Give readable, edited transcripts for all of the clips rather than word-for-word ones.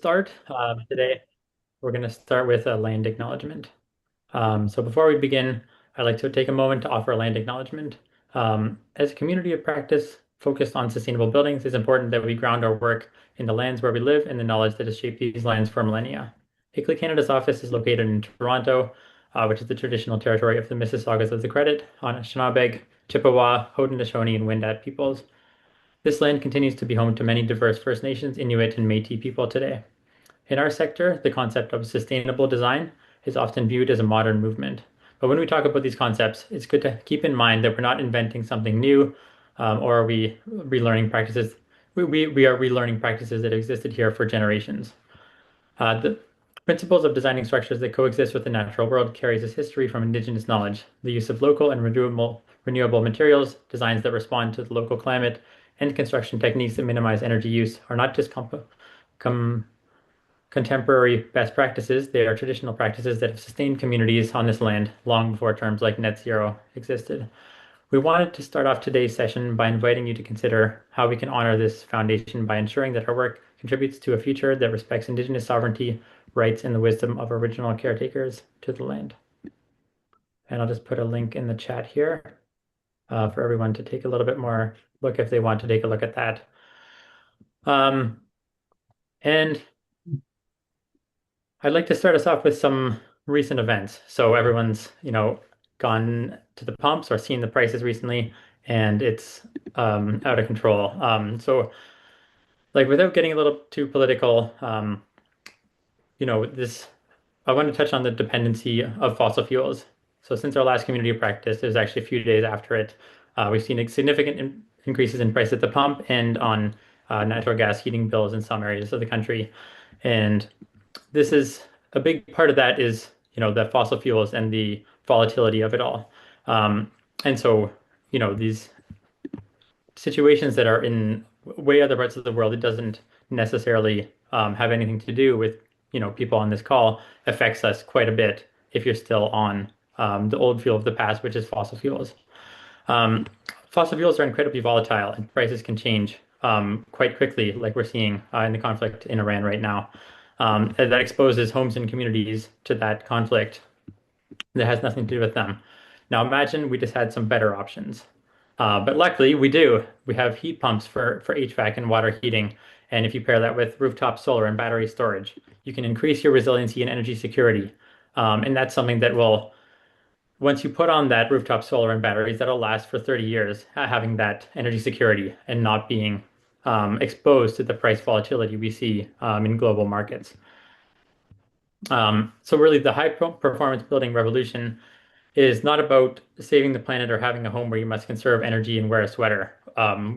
start. Today, we're going to start with a land acknowledgement. So before we begin, I'd like to take a moment to offer a land acknowledgement. As a community of practice focused on sustainable buildings, it's important that we ground our work in the lands where we live and the knowledge that has shaped these lands for millennia. ICLEI Canada's office is located in Toronto, which is the traditional territory of the Mississaugas of the Credit, Anishinaabe, Chippewa, Haudenosaunee, and Wendat peoples. This land continues to be home to many diverse First Nations, Inuit, and Métis people today. In our sector, the concept of sustainable design is often viewed as a modern movement. But when we talk about these concepts, it's good to keep in mind that we're not inventing something new, or are we relearning practices. We are relearning practices that existed here for generations. The principles of designing structures that coexist with the natural world carries its history from Indigenous knowledge. The use of local and renewable materials, designs that respond to the local climate, and construction techniques that minimize energy use are not just com contemporary best practices. They are traditional practices that have sustained communities on this land long before terms like net zero existed. We wanted to start off today's session by inviting you to consider how we can honor this foundation by ensuring that our work contributes to a future that respects Indigenous sovereignty, rights, and the wisdom of original caretakers to the land. And I'll just put a link in the chat here for everyone to take a little bit more look if they want to take a look at that. And I'd like to start us off with some recent events. So everyone's, gone to the pumps or seen the prices recently, and it's out of control. So like without getting a little too political, this I want to touch on the dependency of fossil fuels. So since our last community practice, it was actually a few days after it, we've seen significant increases in price at the pump and on natural gas heating bills in some areas of the country. And this is a big part of that is, the fossil fuels and the volatility of it all. And so, these situations that are in way other parts of the world, it doesn't necessarily have anything to do with, people on this call, affects us quite a bit if you're still on the old fuel of the past, which is fossil fuels. Fossil fuels are incredibly volatile and prices can change quite quickly, like we're seeing in the conflict in Iran right now. That exposes homes and communities to that conflict that has nothing to do with them. Now imagine we just had some better options. But luckily we do. We have heat pumps for HVAC and water heating. And if you pair that with rooftop solar and battery storage, you can increase your resiliency and energy security. And that's something that will, once you put on that rooftop solar and batteries, that'll last for 30 years, having that energy security and not being exposed to the price volatility we see in global markets. So really the high performance building revolution is not about saving the planet or having a home where you must conserve energy and wear a sweater.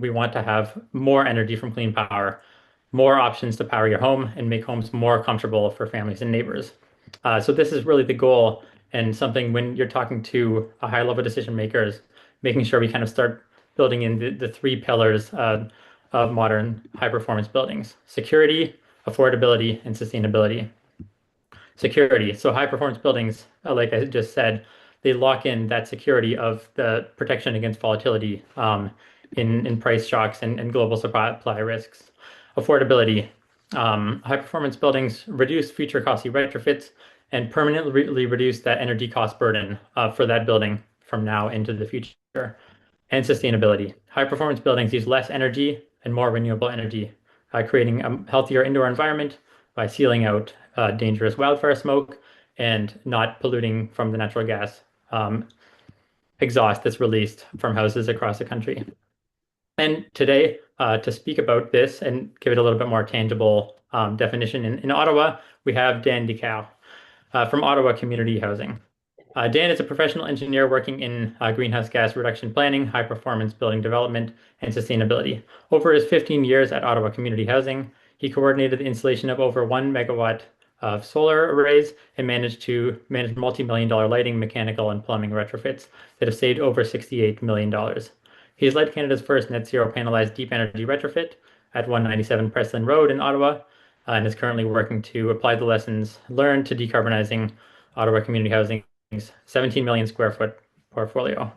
We want to have more energy from clean power, more options to power your home and make homes more comfortable for families and neighbors. So this is really the goal and something when you're talking to a high level decision makers, making sure we kind of start building in the three pillars of modern high performance buildings: security, affordability, and sustainability. Security. So high performance buildings, like I just said, they lock in that security of the protection against volatility in price shocks and global supply risks. Affordability. High performance buildings reduce future costly retrofits and permanently reduce that energy cost burden for that building from now into the future. And sustainability. High performance buildings use less energy and more renewable energy, creating a healthier indoor environment by sealing out dangerous wildfire smoke and not polluting from the natural gas exhaust that's released from houses across the country. And today, to speak about this and give it a little bit more tangible definition, in Ottawa, we have Dan Dicaire from Ottawa Community Housing. Dan is a professional engineer working in greenhouse gas reduction planning, high performance building development, and sustainability. Over his 15 years at Ottawa Community Housing, he coordinated the installation of over 1 megawatt of solar arrays and managed to manage multi-million-dollar lighting, mechanical, and plumbing retrofits that have saved over $68 million. He's led Canada's first net zero panelized deep energy retrofit at 197 Preston Road in Ottawa, and is currently working to apply the lessons learned to decarbonizing Ottawa Community Housing's 17 million square foot portfolio.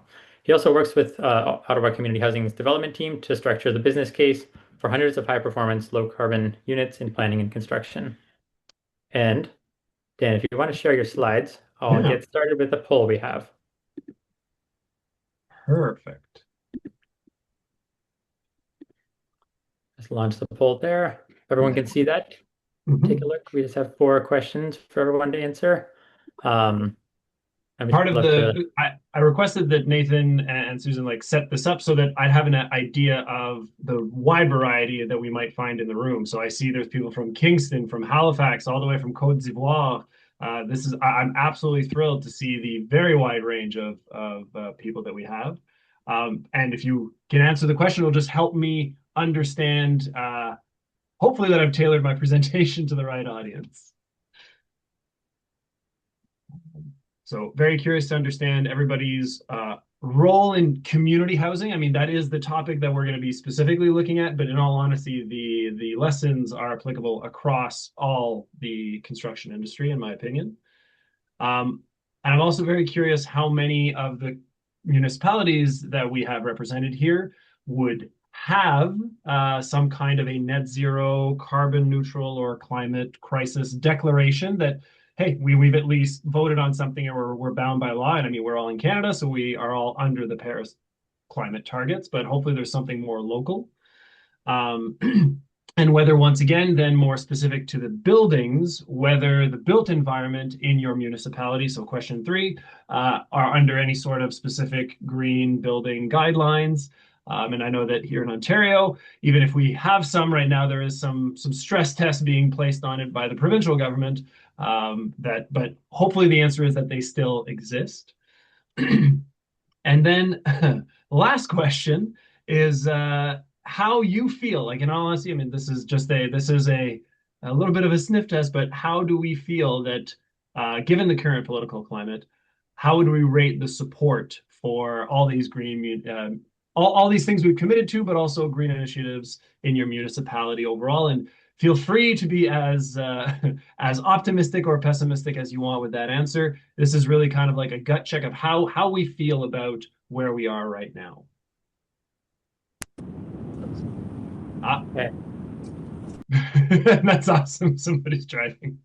He also works with Ottawa Community Housing's development team to structure the business case for hundreds of high-performance, low-carbon units in planning and construction. And Dan, if you want to share your slides, I'll Yeah, get started with the poll we have. perfect. Just launch the poll there. Everyone can see that. Take a Mhm. look. We just have 4 questions for everyone to answer. Um, and we'd Part of love to. I requested that Nathan and Susan like set this up so that I'd have an idea of the wide variety that we might find in the room. So I see there's people from Kingston, from Halifax, all the way from Côte d'Ivoire. I'm absolutely thrilled to see the very wide range of people that we have. And if you can answer the question, it'll just help me understand, hopefully, that I've tailored my presentation to the right audience. So very curious to understand everybody's role in community housing. I mean, that is the topic that we're going to be specifically looking at, but in all honesty, the lessons are applicable across all the construction industry, in my opinion. And I'm also very curious how many of the municipalities that we have represented here would have some kind of a net zero, carbon neutral, or climate crisis declaration that, hey, we've at least voted on something and we're bound by law. And I mean, we're all in Canada, so we are all under the Paris climate targets, but hopefully there's something more local. Um, and whether, once again, then more specific to the buildings, whether the built environment in your municipality, so question 3, are under any sort of specific green building guidelines. And I know that here in Ontario, even if we have some right now, there is some stress tests being placed on it by the provincial government. But hopefully the answer is that they still exist. And then last question is how you feel. Like in all honesty, I mean, this is a little bit of a sniff test, but how do we feel that given the current political climate, how would we rate the support for all these all these things we've committed to, but also green initiatives in your municipality overall? And feel free to be as as optimistic or pessimistic as you want with that answer. This is really kind of like a gut check of how we feel about where we are right now. Ah, Okay. that's awesome. Somebody's driving.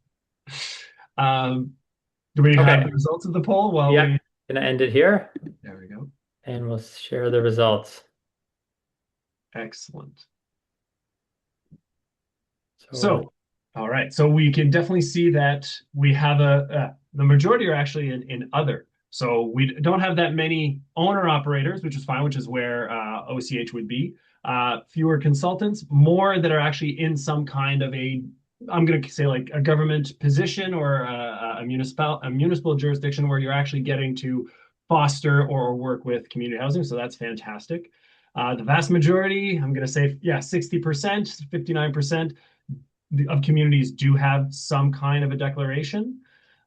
Um, do we have Okay. the results of the poll while Yeah. we? Gonna end it here, There we go. and we'll share the results. Excellent. So, So, all right. So we can definitely see that we have the majority are actually in other. So we don't have that many owner operators, which is fine, which is where OCH would be. Fewer consultants, more that are actually in some kind of I'm going to say like a government position or a municipal jurisdiction where you're actually getting to foster or work with community housing. So that's fantastic. The vast majority, I'm going to say, yeah, 60%, 59% of communities do have some kind of a declaration.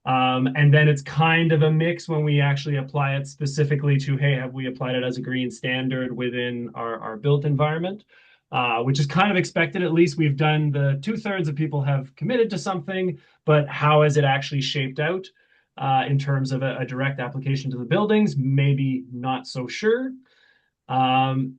And then it's kind of a mix when we actually apply it specifically to, hey, have we applied it as a green standard within our built environment? Which is kind of expected. At least we've done the 2/3 of people have committed to something, but how has it actually shaped out in terms of a direct application to the buildings? Maybe not so sure. Um,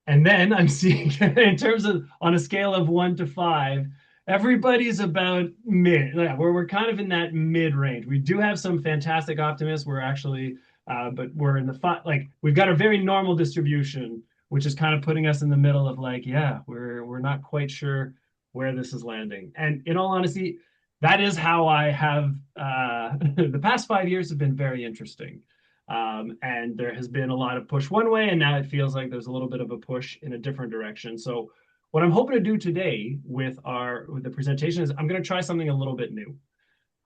and then I'm seeing in terms of on a scale of 1 to 5, everybody's about mid. Yeah, we're kind of in that mid range. We do have some fantastic optimists. We're actually, but we're in the like we've got a very normal distribution, which is kind of putting us in the middle of like, yeah, we're not quite sure where this is landing. And in all honesty, that is how I have the past 5 years have been very interesting. And there has been a lot of push one way, and now it feels like there's a little bit of a push in a different direction. So what I'm hoping to do today with the presentation is I'm going to try something a little bit new.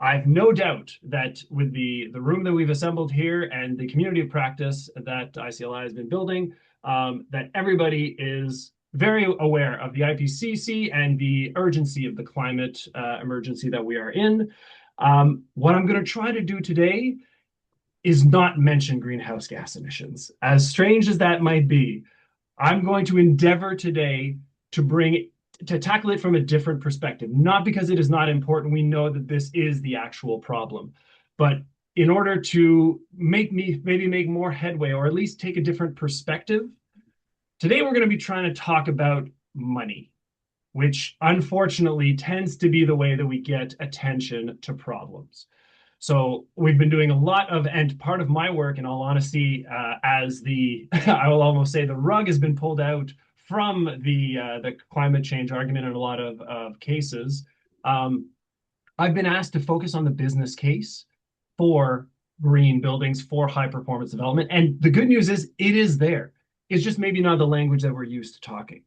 I've no doubt that with the room that we've assembled here and the community of practice that ICLI has been building, that everybody is very aware of the IPCC and the urgency of the climate emergency that we are in. What I'm going to try to do today is not mention greenhouse gas emissions. As strange as that might be, I'm going to endeavor today to tackle it from a different perspective, not because it is not important. We know that this is the actual problem, but in order to maybe make more headway or at least take a different perspective, today we're going to be trying to talk about money, which unfortunately tends to be the way that we get attention to problems. So we've been doing a lot of, and part of my work, in all honesty, as the I will almost say the rug has been pulled out from the climate change argument in a lot of cases. Um, I've been asked to focus on the business case for green buildings for high performance development. And the good news is it is there. It's just maybe not the language that we're used to talking.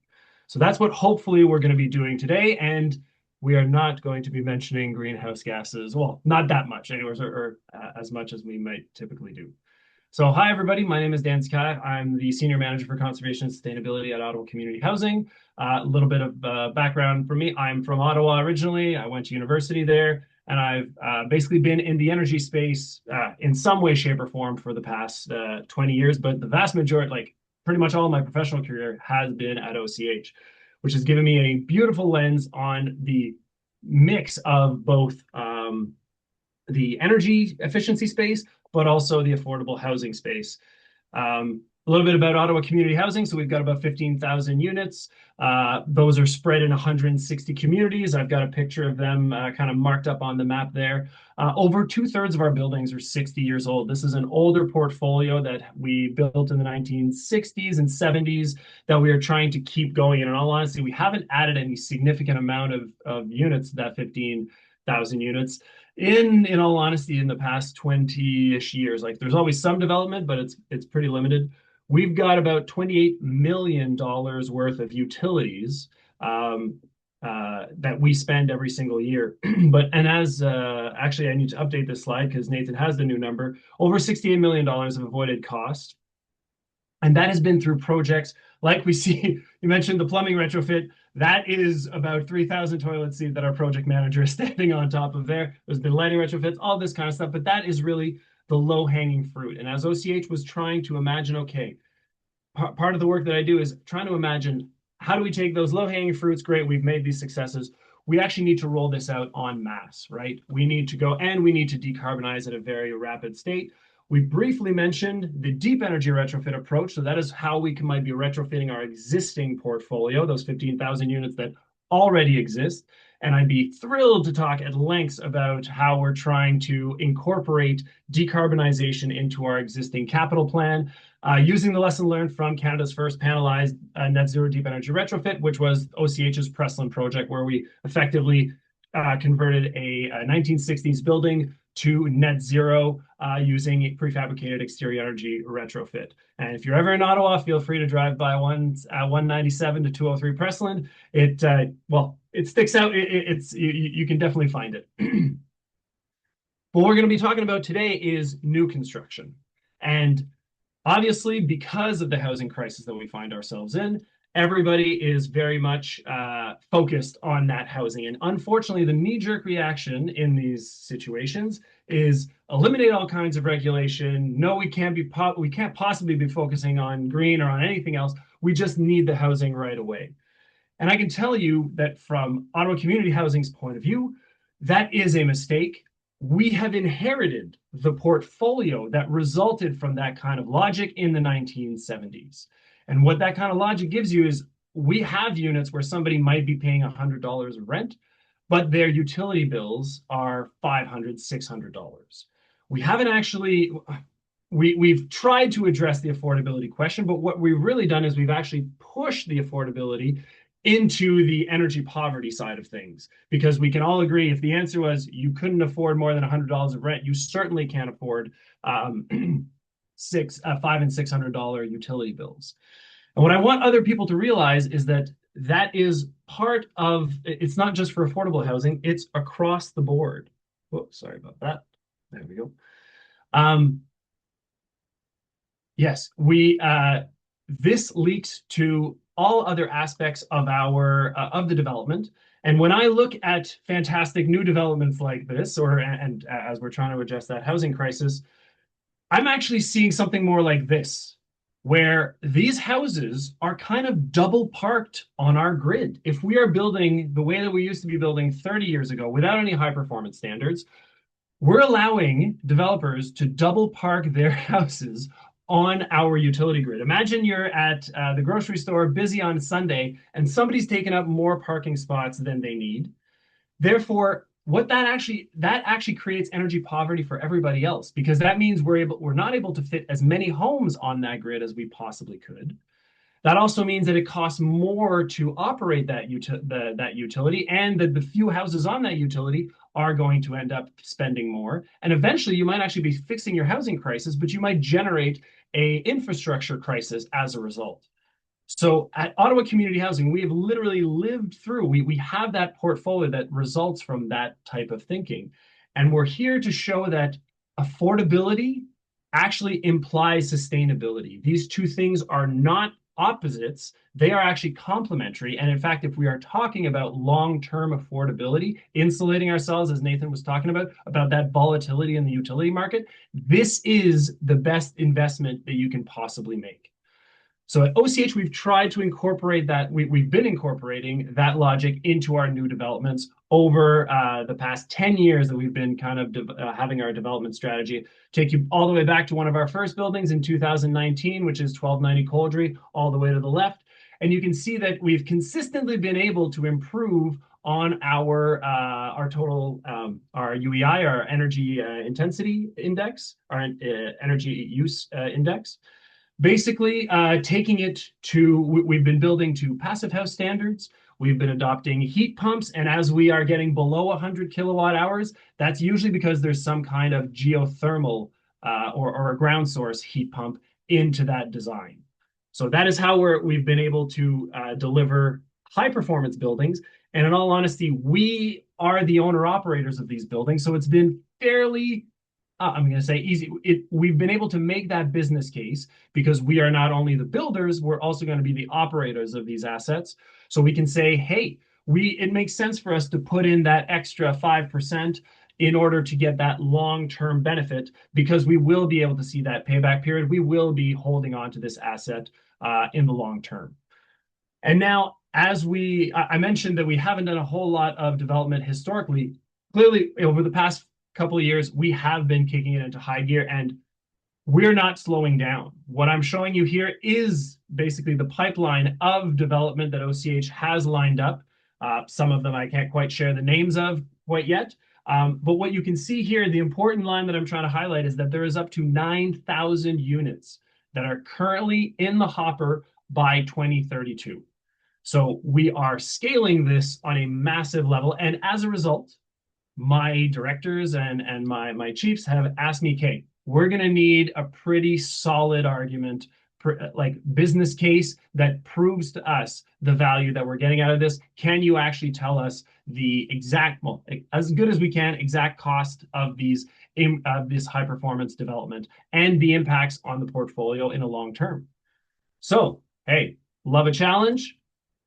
So that's what hopefully we're going to be doing today. And we are not going to be mentioning greenhouse gases. Well, not that much, anyways, or as much as we might typically do. So, hi, everybody. My name is Dan Dicaire. I'm the Senior Manager for Conservation and Sustainability at Ottawa Community Housing. A little bit of background for me. I'm from Ottawa originally. I went to university there, and I've basically been in the energy space in some way, shape, or form for the past 20 years. But the vast majority, like pretty much all of my professional career, has been at OCH, which has given me a beautiful lens on the mix of both the energy efficiency space, but also the affordable housing space. A little bit about Ottawa Community Housing. So we've got about 15,000 units. Those are spread in 160 communities. I've got a picture of them kind of marked up on the map there. Over 2/3 of our buildings are 60 years old. This is an older portfolio that we built in the 1960s and 70s that we are trying to keep going. And in all honesty, we haven't added any significant amount of units to that 15,000 units in all honesty in the past 20-ish years. Like there's always some development, but it's pretty limited. We've got about $28 million worth of utilities that we spend every single year. And as actually, I need to update this slide because Nathan has the new number. Over $68 million of avoided cost. And that has been through projects like we see, you mentioned the plumbing retrofit. That is about 3,000 toilet seats that our project manager is standing on top of there. There's been lighting retrofits, all this kind of stuff, but that is really the low-hanging fruit. And as OCH was trying to imagine, okay, part of the work that I do is trying to imagine how do we take those low-hanging fruits? Great, we've made these successes. We actually need to roll this out en masse, right? We need to go and we need to decarbonize at a very rapid state. We briefly mentioned the deep energy retrofit approach. So that is how we might be retrofitting our existing portfolio, those 15,000 units that already exist. And I'd be thrilled to talk at length about how we're trying to incorporate decarbonization into our existing capital plan, using the lesson learned from Canada's first panelized net zero deep energy retrofit, which was OCH's Presslin project, where we effectively converted a 1960s building to net zero using a prefabricated exterior energy retrofit. And if you're ever in Ottawa, feel free to drive by 197 to 203 Presslin. It sticks out. You can definitely find it. What we're going to be talking about today is new construction. And obviously, because of the housing crisis that we find ourselves in, everybody is very much focused on that housing. And unfortunately, the knee-jerk reaction in these situations is eliminate all kinds of regulation. No, we can't possibly be focusing on green or on anything else. We just need the housing right away. And I can tell you that from Ottawa Community Housing's point of view, that is a mistake. We have inherited the portfolio that resulted from that kind of logic in the 1970s. And what that kind of logic gives you is we have units where somebody might be paying $100 of rent, but their utility bills are $500, $600. We haven't actually, we've tried to address the affordability question, but what we've really done is we've actually pushed the affordability into the energy poverty side of things, because we can all agree if the answer was you couldn't afford more than $100 of rent, you certainly can't afford $500 and $600 utility bills. And what I want other people to realize is that that is part of, it's not just for affordable housing, it's across the board. Whoops, sorry about that. There we go. Yes, this leaks to all other aspects of of the development. And when I look at fantastic new developments like this, and as we're trying to address that housing crisis, I'm actually seeing something more like this, where these houses are kind of double parked on our grid. If we are building the way that we used to be building 30 years ago without any high performance standards, we're allowing developers to double park their houses on our utility grid. Imagine you're at the grocery store, busy on Sunday, and somebody's taken up more parking spots than they need. Therefore, what that actually creates energy poverty for everybody else, because that means we're not able to fit as many homes on that grid as we possibly could. That also means that it costs more to operate that utility, and that the few houses on that utility are going to end up spending more. And eventually, you might actually be fixing your housing crisis, but you might generate a infrastructure crisis as a result. So at Ottawa Community Housing, we have literally lived through, we have that portfolio that results from that type of thinking. And we're here to show that affordability actually implies sustainability. These two things are not opposites, they are actually complementary. And in fact, if we are talking about long-term affordability, insulating ourselves, as Nathan was talking about that volatility in the utility market, this is the best investment that you can possibly make. So at OCH, we've tried to incorporate that. We've been incorporating that logic into our new developments over the past 10 years that we've been kind of having our development strategy. Take you all the way back to one of our first buildings in 2019, which is 1290 Coldry, all the way to the left. And you can see that we've consistently been able to improve on our total our UEI, our energy intensity index, our energy use index. Basically, taking it to, we've been building to passive house standards. We've been adopting heat pumps. And as we are getting below 100 kilowatt hours, that's usually because there's some kind of geothermal or a ground source heat pump into that design. So that is how we've been able to deliver high performance buildings. And in all honesty, we are the owner operators of these buildings. So it's been fairly I'm going to say easy. We've been able to make that business case because we are not only the builders, we're also going to be the operators of these assets. So we can say, hey, it makes sense for us to put in that extra 5% in order to get that long-term benefit, because we will be able to see that payback period. We will be holding on to this asset in the long term. And now, as I mentioned that we haven't done a whole lot of development historically. Clearly, over the past couple of years, we have been kicking it into high gear, and we're not slowing down. What I'm showing you here is basically the pipeline of development that OCH has lined up. Some of them I can't quite share the names of quite yet. But what you can see here, the important line that I'm trying to highlight is that there is up to 9,000 units that are currently in the hopper by 2032. So we are scaling this on a massive level. And as a result, my directors and my chiefs have asked me, Kate, we're going to need a pretty solid argument, like business case that proves to us the value that we're getting out of this. Can you actually tell us the exact, well, as good as we can, exact cost of this high performance development and the impacts on the portfolio in a long term? So, hey, love a challenge.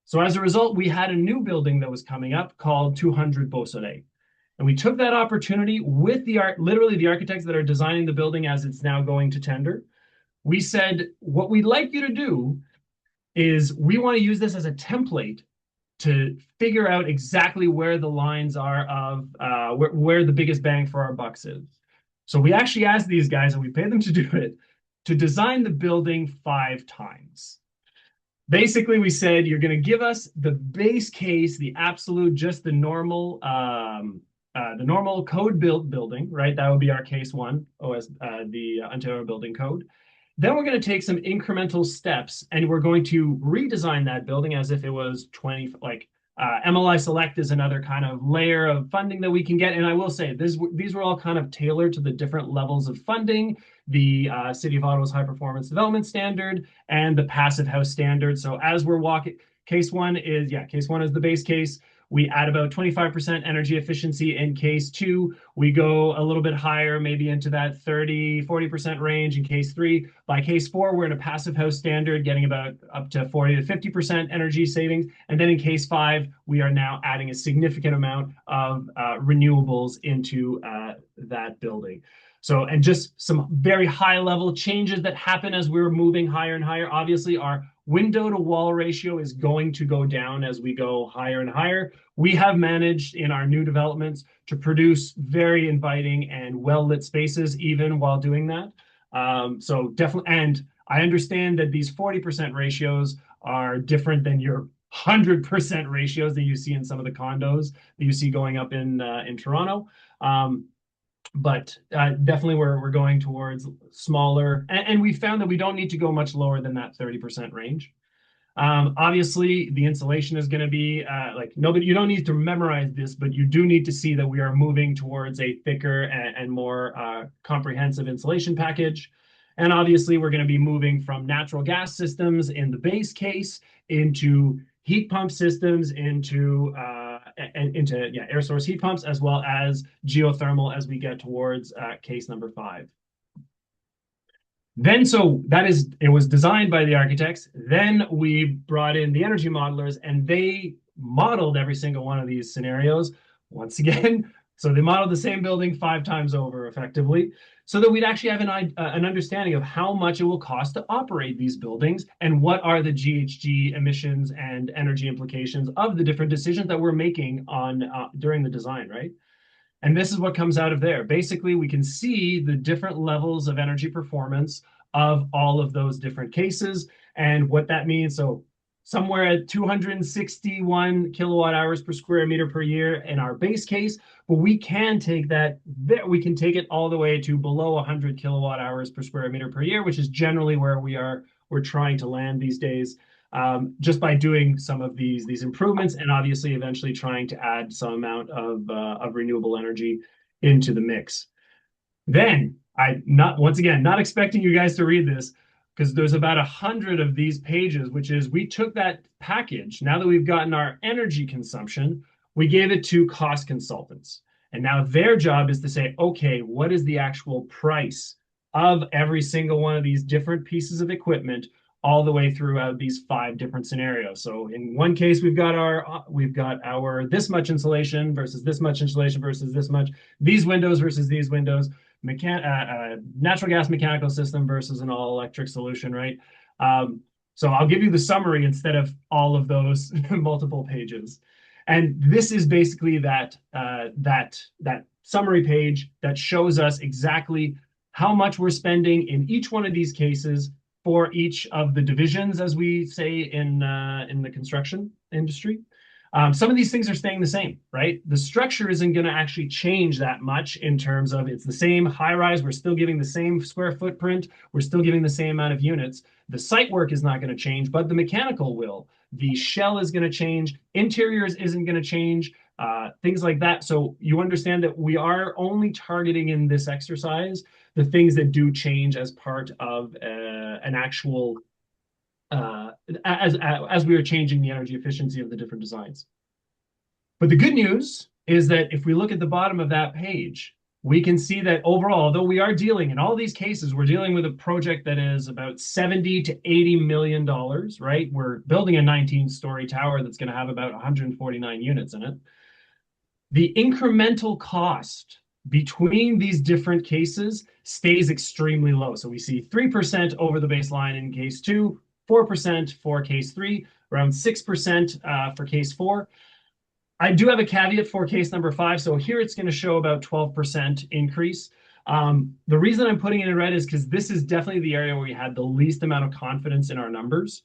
So as a result, we had a new building that was coming up called 200 Beausoleil. And we took that opportunity with literally the architects that are designing the building as it's now going to tender. We said, what we'd like you to do is we want to use this as a template to figure out exactly where the lines are of where the biggest bang for our bucks is. So we actually asked these guys, and we paid them to do it, to design the building 5 times. Basically, we said, you're going to give us the base case, the absolute, just the normal code built building, right? That would be our case 1, the Ontario Building Code. Then we're going to take some incremental steps, and we're going to redesign that building as if it was 20, like MLI Select is another kind of layer of funding that we can get. And I will say, these were all kind of tailored to the different levels of funding, the City of Ottawa's High Performance Development Standard and the Passive House Standard. So as we're walking, case one is the base case. We add about 25% energy efficiency in case 2. We go a little bit higher, maybe into that 30, 40% range in case 3. By case 4, we're in a passive house standard, getting about up to 40 to 50% energy savings. And then in case 5, we are now adding a significant amount of renewables into that building. So, and just some very high level changes that happen as we're moving higher and higher. Obviously, our window to wall ratio is going to go down as we go higher and higher. We have managed in our new developments to produce very inviting and well-lit spaces even while doing that. So definitely, and I understand that these 40% ratios are different than your 100% ratios that you see in some of the condos that you see going up in Toronto. Um, but definitely we're going towards smaller, and we found that we don't need to go much lower than that 30% range. Obviously, the insulation is going to be like nobody. You don't need to memorize this, but you do need to see that we are moving towards a thicker and more comprehensive insulation package. And obviously, we're going to be moving from natural gas systems in the base case into heat pump systems, into air source heat pumps, as well as geothermal as we get towards case number 5. Then, so that is, it was designed by the architects. Then we brought in the energy modelers and they modeled every single one of these scenarios once again. So they modeled the same building 5 times over effectively so that we'd actually have an understanding of how much it will cost to operate these buildings and what are the GHG emissions and energy implications of the different decisions that we're making on during the design, right? And this is what comes out of there. Basically, we can see the different levels of energy performance of all of those different cases and what that means. So somewhere at 261 kilowatt hours per square meter per year in our base case, but we can take that, we can take it all the way to below 100 kilowatt hours per square meter per year, which is generally where we're trying to land these days, just by doing some of these improvements and obviously eventually trying to add some amount of renewable energy into the mix. Then I not once again not expecting you guys to read this because there's about 100 of these pages, which is we took that package. Now that we've gotten our energy consumption, we gave it to cost consultants. And now their job is to say, okay, what is the actual price of every single one of these different pieces of equipment all the way throughout these 5 different scenarios. So in one case, we've got our this much insulation versus this much insulation versus this much, these windows versus these windows, natural gas mechanical system versus an all electric solution, right? So I'll give you the summary instead of all of those multiple pages. And this is basically that summary page that shows us exactly how much we're spending in each one of these cases for each of the divisions, as we say in the construction industry. Some of these things are staying the same, right? The structure isn't going to actually change that much in terms of it's the same high rise. We're still giving the same square footprint. We're still giving the same amount of units. The site work is not going to change, but the mechanical will. The shell is going to change. Interiors isn't going to change. Things like that. So you understand that we are only targeting in this exercise the things that do change as part of an actual as we are changing the energy efficiency of the different designs. But the good news is that if we look at the bottom of that page, we can see that overall, although we are dealing in all these cases, we're dealing with a project that is about 70 to 80 million dollars, right? We're building a 19-story tower that's going to have about 149 units in it. The incremental cost between these different cases stays extremely low. So we see 3% over the baseline in case 2, 4% for case 3, around 6% for case 4. I do have a caveat for case number 5. So here it's going to show about 12% increase. The reason I'm putting it in red is because this is definitely the area where we had the least amount of confidence in our numbers.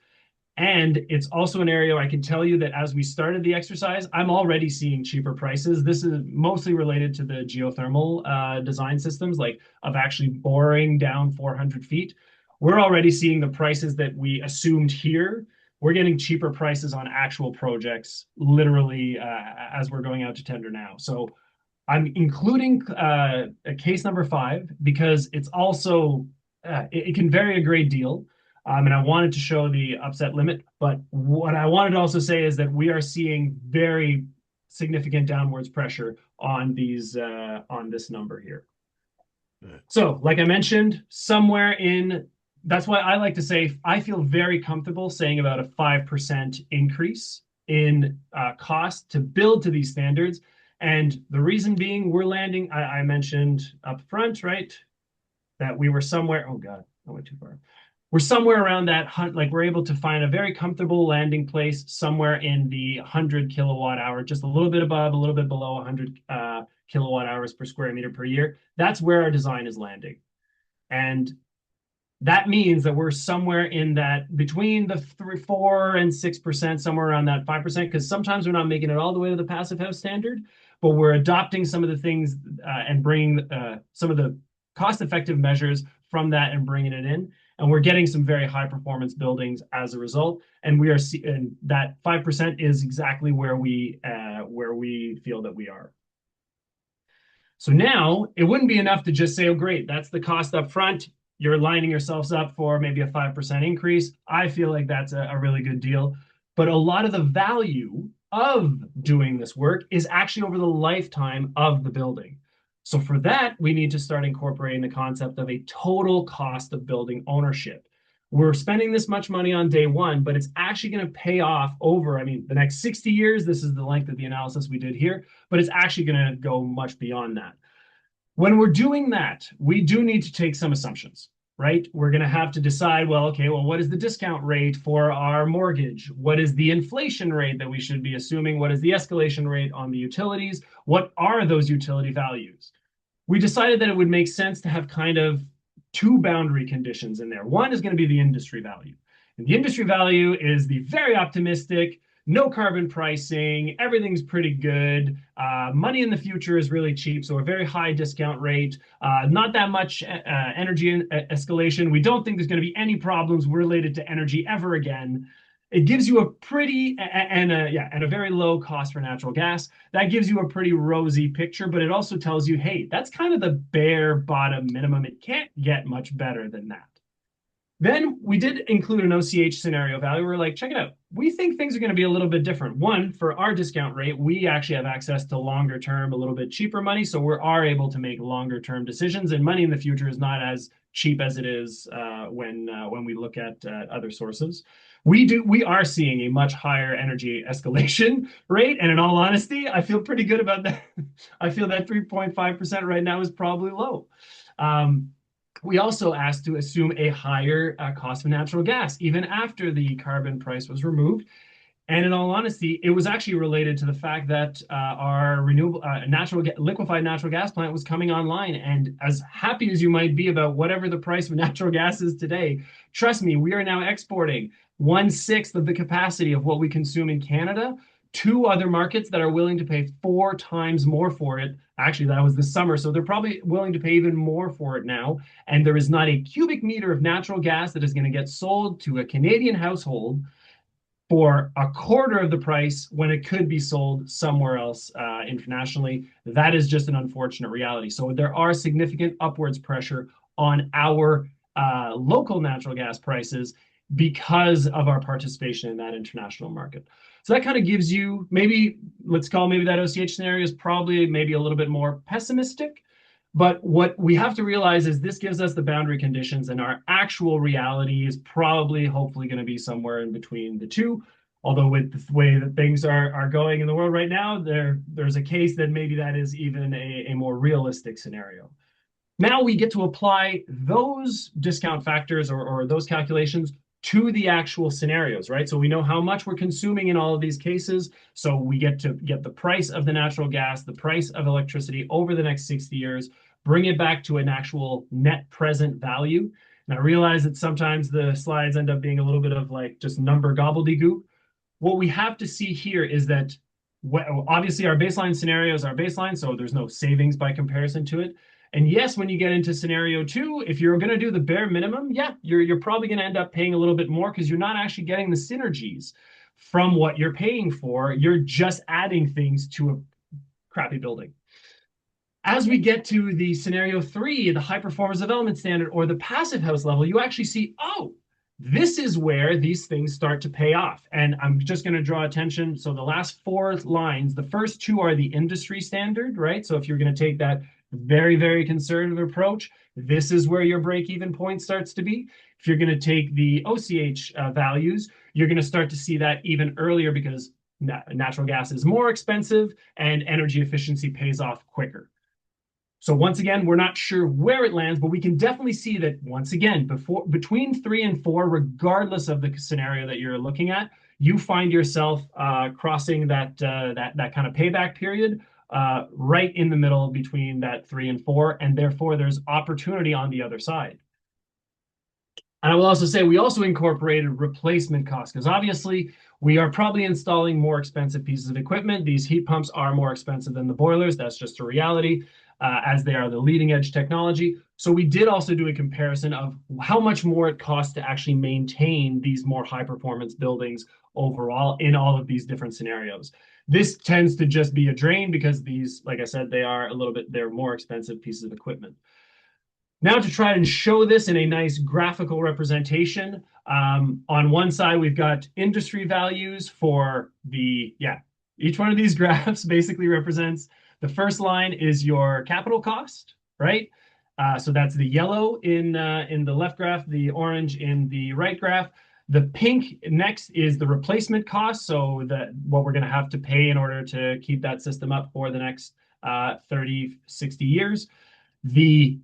And it's also an area I can tell you that as we started the exercise, I'm already seeing cheaper prices. This is mostly related to the geothermal design systems, like of actually boring down 400 feet. We're already seeing the prices that we assumed here. We're getting cheaper prices on actual projects, literally, as we're going out to tender now. So I'm including a case number 5 because it's also, it can vary a great deal. And I wanted to show the upset limit. But what I wanted to also say is that we are seeing very significant downwards pressure on these on this number here. So, like I mentioned, somewhere in that's why I like to say I feel very comfortable saying about a 5% increase in cost to build to these standards. And the reason being, we're landing. I mentioned up front, right, that we were somewhere. Oh God, I went too far. We're somewhere around that hunt, like we're able to find a very comfortable landing place somewhere in the 100 kilowatt hour, just a little bit above, a little bit below 100 kilowatt hours per square meter per year. That's where our design is landing. And That means that we're somewhere in that between the 4 and 6%, somewhere around that 5%, because sometimes we're not making it all the way to the passive house standard, but we're adopting some of the things and bringing some of the cost-effective measures from that and bringing it in. And we're getting some very high performance buildings as a result. And we are and that 5% is exactly where we feel that we are. So now it wouldn't be enough to just say, oh, great, that's the cost up front. You're lining yourselves up for maybe a 5% increase. I feel like that's a really good deal. But a lot of the value of doing this work is actually over the lifetime of the building. So for that, we need to start incorporating the concept of a total cost of building ownership. We're spending this much money on day one, but it's actually going to pay off over, I mean, the next 60 years. This is the length of the analysis we did here, but it's actually going to go much beyond that. When we're doing that, we do need to take some assumptions, right? We're going to have to decide, well, okay, well, what is the discount rate for our mortgage? What is the inflation rate that we should be assuming? What is the escalation rate on the utilities? What are those utility values? We decided that it would make sense to have kind of two boundary conditions in there. One is going to be the industry value. And the industry value is the very optimistic, no carbon pricing, everything's pretty good. Money in the future is really cheap, so a very high discount rate, not that much energy escalation. We don't think there's going to be any problems related to energy ever again. It gives you a pretty and a very low cost for natural gas. That gives you a pretty rosy picture, but it also tells you, hey, that's kind of the bare bottom minimum. It can't get much better than that. Then we did include an OCH scenario value. We're like, check it out. We think things are going to be a little bit different. One, for our discount rate, we actually have access to longer term, a little bit cheaper money. So we are able to make longer term decisions, and money in the future is not as cheap as it is when we look at other sources. We are seeing a much higher energy escalation rate. And in all honesty, I feel pretty good about that. I feel that 3.5% right now is probably low. We also asked to assume a higher cost of natural gas, even after the carbon price was removed. And in all honesty, it was actually related to the fact that our renewable liquefied natural gas plant was coming online. And as happy as you might be about whatever the price of natural gas is today, trust me, we are now exporting 1/6 of the capacity of what we consume in Canada to other markets that are willing to pay 4 times more for it. Actually, that was this summer, so they're probably willing to pay even more for it now. And there is not a cubic meter of natural gas that is going to get sold to a Canadian household for a quarter of the price when it could be sold somewhere else internationally. That is just an unfortunate reality. So there are significant upwards pressure on our local natural gas prices because of our participation in that international market. So that kind of gives you maybe, let's call maybe that OCH scenario is probably maybe a little bit more pessimistic. But what we have to realize is this gives us the boundary conditions, and our actual reality is probably, hopefully, going to be somewhere in between the two. Although with the way that things are going in the world right now, there's a case that maybe that is even a more realistic scenario. Now we get to apply those discount factors or those calculations to the actual scenarios, right? So we know how much we're consuming in all of these cases. So we get to get the price of the natural gas, the price of electricity over the next 60 years, bring it back to an actual net present value. And I realize that sometimes the slides end up being a little bit of like just number gobbledygook. What we have to see here is that obviously our baseline scenario is our baseline, so there's no savings by comparison to it. And yes, when you get into scenario 2, if you're going to do the bare minimum, yeah, you're probably going to end up paying a little bit more because you're not actually getting the synergies from what you're paying for. You're just adding things to a crappy building. As we get to the scenario 3, the high performance development standard or the passive house level, you actually see, oh, this is where these things start to pay off. And I'm just going to draw attention. So the last 4 lines, the first 2 are the industry standard, right? So if you're going to take that very, very conservative approach, this is where your break-even point starts to be. If you're going to take the OCH values, you're going to start to see that even earlier because natural gas is more expensive and energy efficiency pays off quicker. So once again, we're not sure where it lands, but we can definitely see that once again, between 3 and 4, regardless of the scenario that you're looking at, you find yourself crossing that kind of payback period right in the middle between that 3 and 4, and therefore there's opportunity on the other side. And I will also say we also incorporated replacement costs because obviously we are probably installing more expensive pieces of equipment. These heat pumps are more expensive than the boilers. That's just a reality, as they are the leading edge technology. So we did also do a comparison of how much more it costs to actually maintain these more high performance buildings overall in all of these different scenarios. This tends to just be a drain because these, like I said, they're more expensive pieces of equipment. Now to try and show this in a nice graphical representation, on one side, we've got industry values for each one of these graphs basically represents the first line is your capital cost, right? So that's the yellow in the left graph, the orange in the right graph. The pink next is the replacement cost. So that what we're going to have to pay in order to keep that system up for the next 30, 60 years. The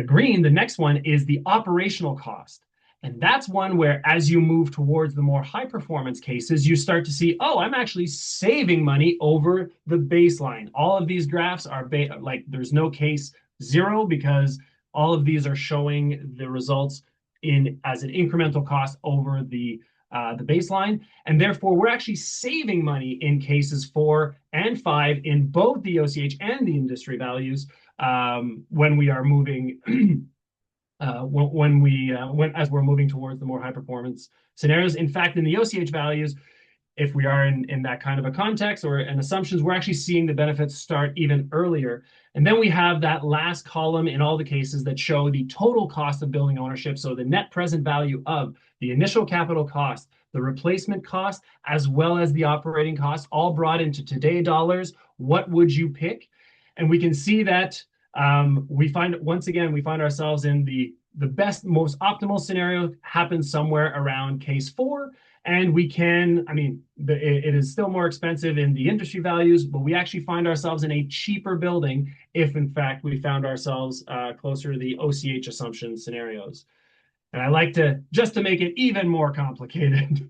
green, the next one is the operational cost. And that's one where, as you move towards the more high performance cases, you start to see, oh, I'm actually saving money over the baseline. All of these graphs are like there's no case zero because all of these are showing the results in as an incremental cost over the baseline. And therefore, we're actually saving money in cases 4 and 5 in both the OCH and the industry values when we are moving when as we're moving towards the more high performance scenarios. In fact, in the OCH values, if we are in that kind of a context or in assumptions, we're actually seeing the benefits start even earlier. And then we have that last column in all the cases that show the total cost of building ownership. So the net present value of the initial capital cost, the replacement cost, as well as the operating cost, all brought into today dollars. What would you pick? And we can see that we find ourselves in the best, most optimal scenario happens somewhere around case 4. And we can, I mean, it is still more expensive in the industry values, but we actually find ourselves in a cheaper building if, in fact, we found ourselves closer to the OCH assumption scenarios. And I like to, just to make it even more complicated,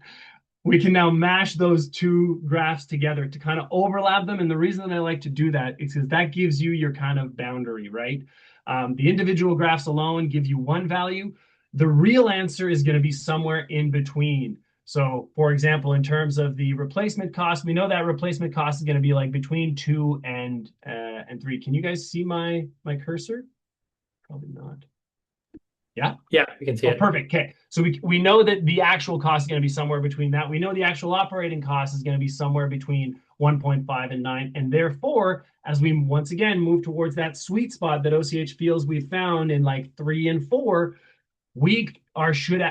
we can now mash those two graphs together to kind of overlap them. And the reason that I like to do that is because that gives you your kind of boundary, right? The individual graphs alone give you one value. The real answer is going to be somewhere in between. So, for example, in terms of the replacement cost, we know that replacement cost is going to be like between 2 and 3. Can you guys see my cursor? Probably not. Yeah. Yeah, we can see Oh, it. perfect. Okay. So we know that the actual cost is going to be somewhere between that. We know the actual operating cost is going to be somewhere between 1.5 and 9. And therefore, as we once again move towards that sweet spot that OCH feels we found in like 3 and 4,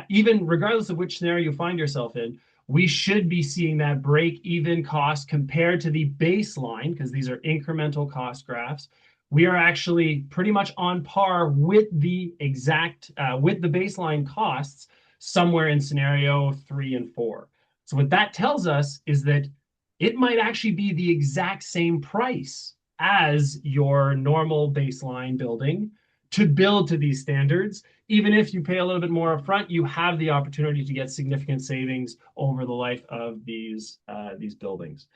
even regardless of which scenario you find yourself in, we should be seeing that break even cost compared to the baseline, because these are incremental cost graphs. We are actually pretty much on par with the baseline costs somewhere in scenario 3 and 4. So what that tells us is that it might actually be the exact same price as your normal baseline building to build to these standards. Even if you pay a little bit more upfront, you have the opportunity to get significant savings over the life of these buildings.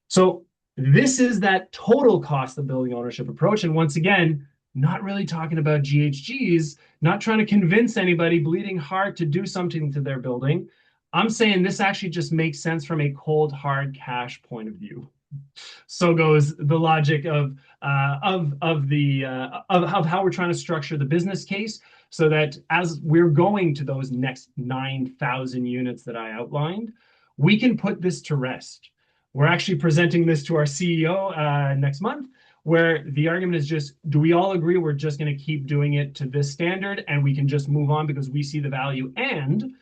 So this is that total cost of building ownership approach. And once again, not really talking about GHGs, not trying to convince anybody bleeding heart to do something to their building. I'm saying this actually just makes sense from a cold, hard cash point of view. So goes the logic of how we're trying to structure the business case, so that as we're going to those next 9,000 units that I outlined, we can put this to rest. We're actually presenting this to our CEO next month, where the argument is just, do we all agree we're just going to keep doing it to this standard and we can just move on because we see the value? And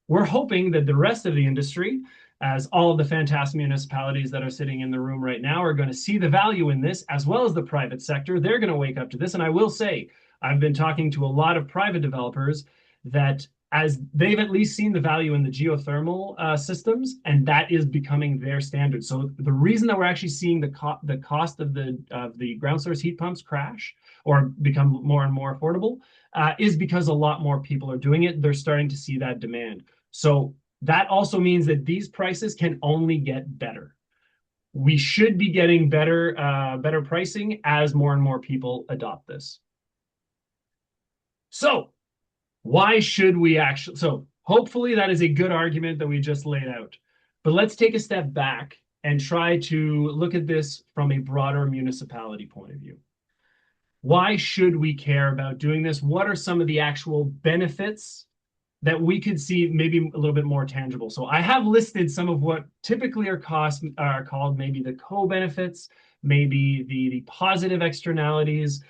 we're hoping that the rest of the industry, as all of the fantastic municipalities that are sitting in the room right now are going to see the value in this, as well as the private sector. They're going to wake up to this. And I will say, I've been talking to a lot of private developers that as they've at least seen the value in the geothermal systems, and that is becoming their standard. So the reason that we're actually seeing the cost of the ground source heat pumps crash or become more and more affordable is because a lot more people are doing it. They're starting to see that demand. So that also means that these prices can only get better. We should be getting better pricing as more and more people adopt this. So Why should we actually? So hopefully that is a good argument that we just laid out. But let's take a step back and try to look at this from a broader municipality point of view. Why should we care about doing this? What are some of the actual benefits that we could see maybe a little bit more tangible? So I have listed some of what typically are called maybe the co-benefits, maybe the positive externalities,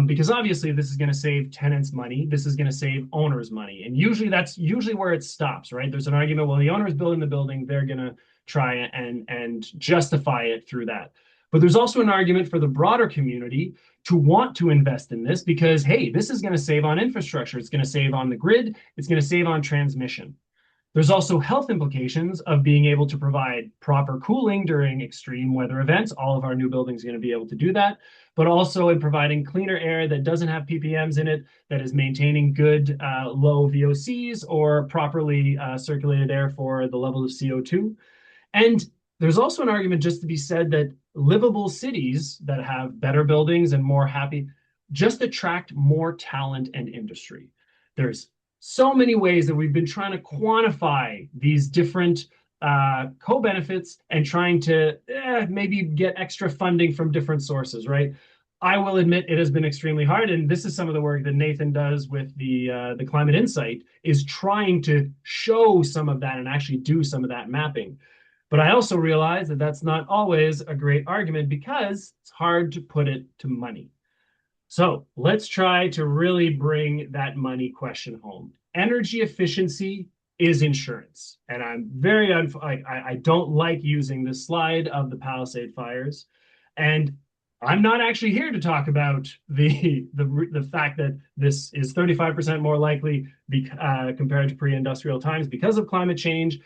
because obviously this is going to save tenants money. This is going to save owners money. And usually that's usually where it stops, right? There's an argument, well, the owner is building the building, they're going to try and justify it through that. But there's also an argument for the broader community to want to invest in this because, hey, this is going to save on infrastructure. It's going to save on the grid. It's going to save on transmission. There's also health implications of being able to provide proper cooling during extreme weather events. All of our new buildings are going to be able to do that, but also in providing cleaner air that doesn't have ppms in it, that is maintaining good low VOCs or properly circulated air for the level of CO2. And there's also an argument just to be said that livable cities that have better buildings and more happy just attract more talent and industry. There's so many ways that we've been trying to quantify these different co-benefits and trying to maybe get extra funding from different sources, right? I will admit it has been extremely hard, and this is some of the work that Nathan does with the Climate Insight, is trying to show some of that and actually do some of that mapping. But I also realize that that's not always a great argument because it's hard to put it to money. So let's try to really bring that money question home. Energy efficiency is insurance. And I'm very, I don't like using this slide of the Palisade fires. And I'm not actually here to talk about the fact that this is 35% more likely compared to pre-industrial times because of climate change.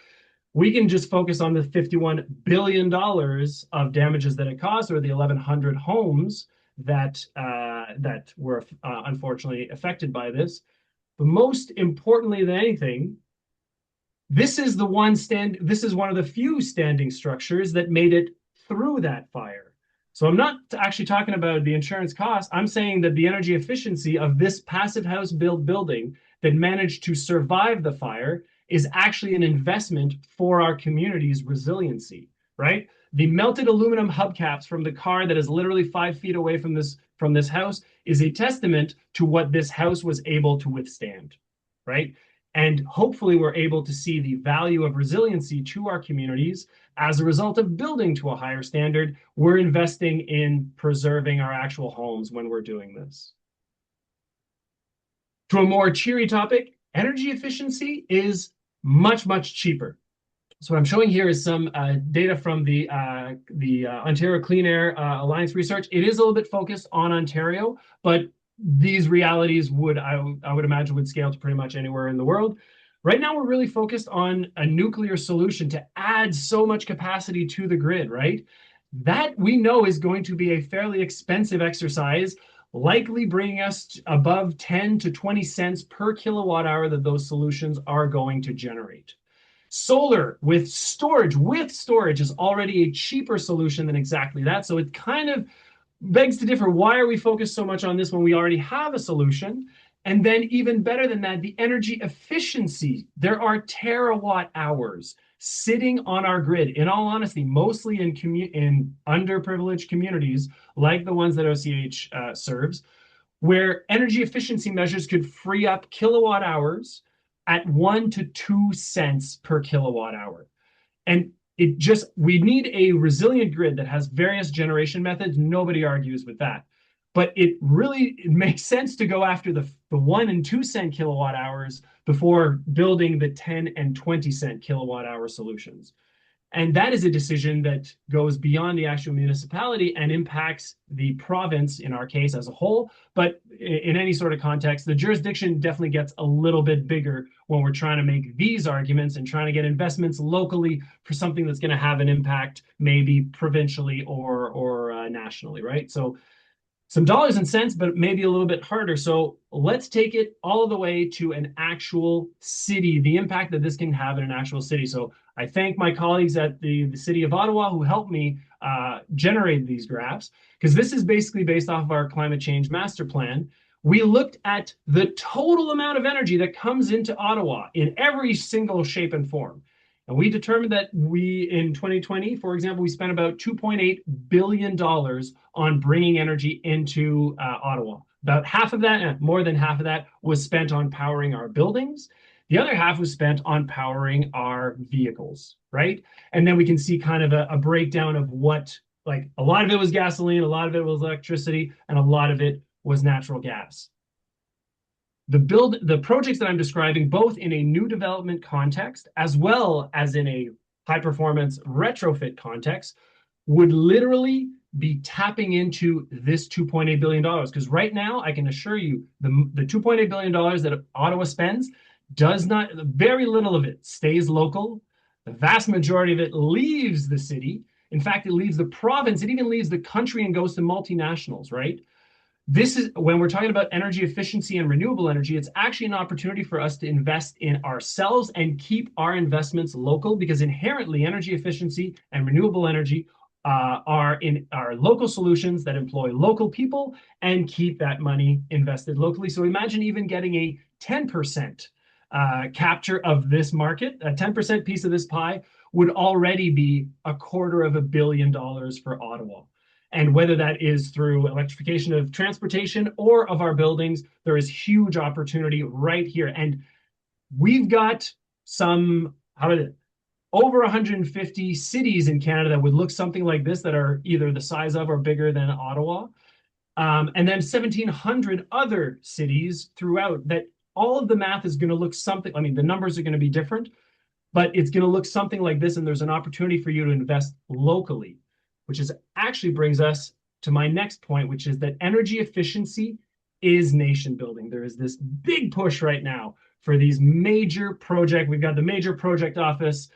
We can just focus on the $51 billion of damages that it caused, or the 1,100 homes that were unfortunately affected by this. But most importantly than anything, this is one of the few standing structures that made it through that fire. So I'm not actually talking about the insurance cost. I'm saying that the energy efficiency of this passive house built building that managed to survive the fire is actually an investment for our community's resiliency, right? The melted aluminum hubcaps from the car that is literally 5 feet away from this house is a testament to what this house was able to withstand, right? And hopefully we're able to see the value of resiliency to our communities as a result of building to a higher standard. We're investing in preserving our actual homes when we're doing this. To a more cheery topic, energy efficiency is much, much cheaper. So what I'm showing here is some data from the Ontario Clean Air Alliance research. It is a little bit focused on Ontario, but these realities I would imagine would scale to pretty much anywhere in the world. Right now, we're really focused on a nuclear solution to add so much capacity to the grid, right? That we know is going to be a fairly expensive exercise, likely bringing us above 10 to 20 cents per kilowatt hour that those solutions are going to generate. Solar with storage is already a cheaper solution than exactly that. So it kind of begs to differ. Why are we focused so much on this when we already have a solution? And then even better than that, the energy efficiency. There are terawatt hours sitting on our grid, in all honesty, mostly in underprivileged communities like the ones that OCH serves, where energy efficiency measures could free up kilowatt hours at 1 to 2 cents per kilowatt hour. And we need a resilient grid that has various generation methods. Nobody argues with that. But it makes sense to go after the 1 and 2 cent kilowatt hours before building the 10 and 20 cent kilowatt hour solutions. And that is a decision that goes beyond the actual municipality and impacts the province, in our case, as a whole. But in any sort of context, the jurisdiction definitely gets a little bit bigger when we're trying to make these arguments and trying to get investments locally for something that's going to have an impact maybe provincially or nationally, right? So some dollars and cents, but maybe a little bit harder. So let's take it all the way to an actual city, the impact that this can have in an actual city. So I thank my colleagues at the city of Ottawa who helped me generate these graphs, because this is basically based off of our climate change master plan. We looked at the total amount of energy that comes into Ottawa in every single shape and form. And we determined that in 2020, for example, we spent about $2.8 billion on bringing energy into Ottawa. About half of that, more than half of that, was spent on powering our buildings. The other half was spent on powering our vehicles, right? And then we can see kind of a breakdown of what, like a lot of it was gasoline, a lot of it was electricity, and a lot of it was natural gas. The projects that I'm describing, both in a new development context as well as in a high performance retrofit context, would literally be tapping into this $2.8 billion. Because right now, I can assure you, the $2.8 billion that Ottawa spends does not, very little of it stays local. The vast majority of it leaves the city. In fact, it leaves the province, it even leaves the country and goes to multinationals, right? This is when we're talking about energy efficiency and renewable energy, it's actually an opportunity for us to invest in ourselves and keep our investments local, because inherently energy efficiency and renewable energy are local solutions that employ local people and keep that money invested locally. So imagine even getting a 10% capture of this market, a 10% piece of this pie would already be $250 million for Ottawa. And whether that is through electrification of transportation or of our buildings, there is huge opportunity right here. And we've got over 150 cities in Canada that would look something like this, that are either the size of or bigger than Ottawa. And then 1,700 other cities throughout, that all of the math is going to look something, I mean, the numbers are going to be different, but it's going to look something like this. And there's an opportunity for you to invest locally, which is actually brings us to my next point, which is that energy efficiency is nation building. There is this big push right now for these major projects. We've got the Major Project Office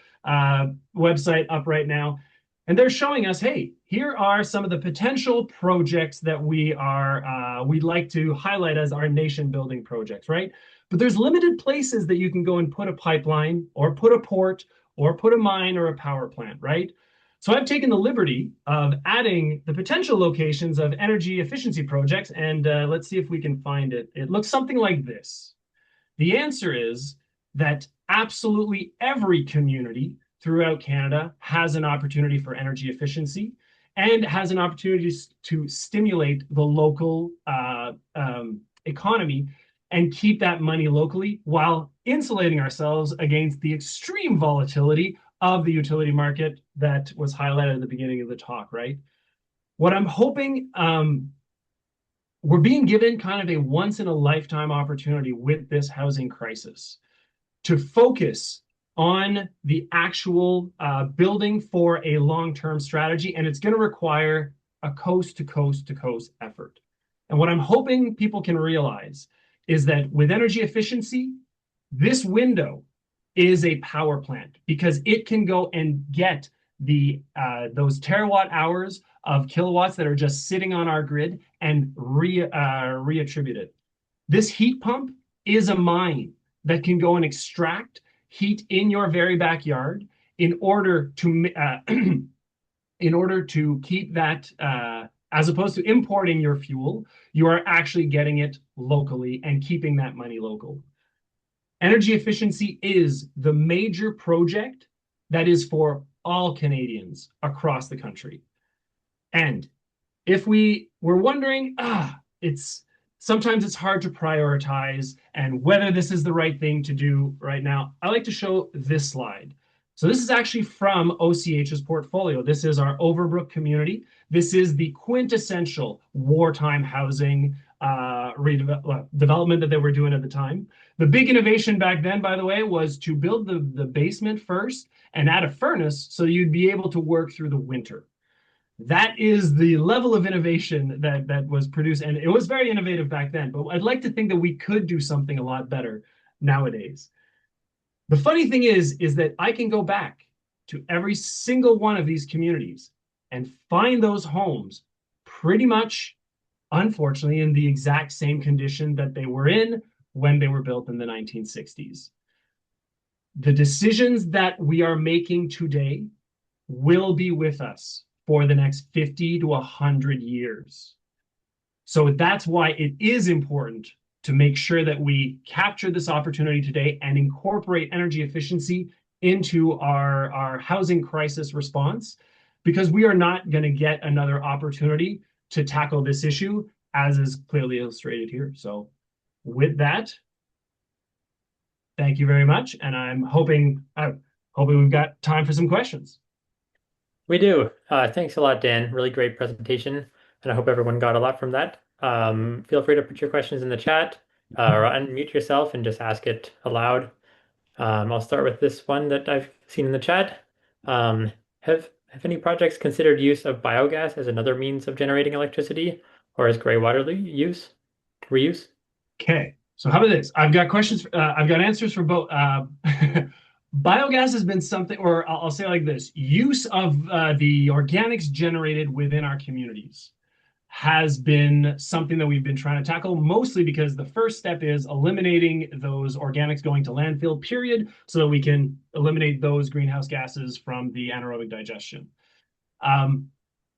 website up right now, and they're showing us, hey, here are some of the potential projects that we'd like to highlight as our nation building projects, right? But there's limited places that you can go and put a pipeline or put a port or put a mine or a power plant, right? So I've taken the liberty of adding the potential locations of energy efficiency projects, and let's see if we can find it. It looks something like this. The answer is that absolutely every community throughout Canada has an opportunity for energy efficiency and has an opportunity to stimulate the local economy and keep that money locally while insulating ourselves against the extreme volatility of the utility market that was highlighted at the beginning of the talk, right? What I'm hoping, we're being given kind of a once in a lifetime opportunity with this housing crisis to focus on the actual building for a long-term strategy, and it's going to require a coast to coast to coast effort. And what I'm hoping people can realize is that with energy efficiency, this window is a power plant, because it can go and get those terawatt hours of kilowatts that are just sitting on our grid and reattribute it. This heat pump is a mine that can go and extract heat in your very backyard in order to keep that, as opposed to importing your fuel, you are actually getting it locally and keeping that money local. Energy efficiency is the major project that is for all Canadians across the country. And if we were wondering, sometimes it's hard to prioritize and whether this is the right thing to do right now, I like to show this slide. So this is actually from OCH's portfolio. This is our Overbrook community. This is the quintessential wartime housing development that they were doing at the time. The big innovation back then, by the way, was to build the basement first and add a furnace so you'd be able to work through the winter. That is the level of innovation that was produced, and it was very innovative back then, but I'd like to think that we could do something a lot better nowadays. The funny thing is that I can go back to every single one of these communities and find those homes pretty much, unfortunately, in the exact same condition that they were in when they were built in the 1960s. The decisions that we are making today will be with us for the next 50 to 100 years. So that's why it is important to make sure that we capture this opportunity today and incorporate energy efficiency into our housing crisis response, because we are not going to get another opportunity to tackle this issue as is clearly illustrated here. So with that, thank you very much. And I'm hoping we've got time for some questions. We do. Thanks a lot, Dan. Really great presentation, and I hope everyone got a lot from that. Feel free to put your questions in the chat or unmute yourself and just ask it aloud. I'll start with this one that I've seen in the chat. Have any projects considered use of biogas as another means of generating electricity, or as gray water reuse? Okay, so how about this? I've got answers for both. Biogas has been something, or I'll say it like this: use of the organics generated within our communities has been something that we've been trying to tackle, mostly because the first step is eliminating those organics going to landfill, period, so that we can eliminate those greenhouse gases from the anaerobic digestion. Um,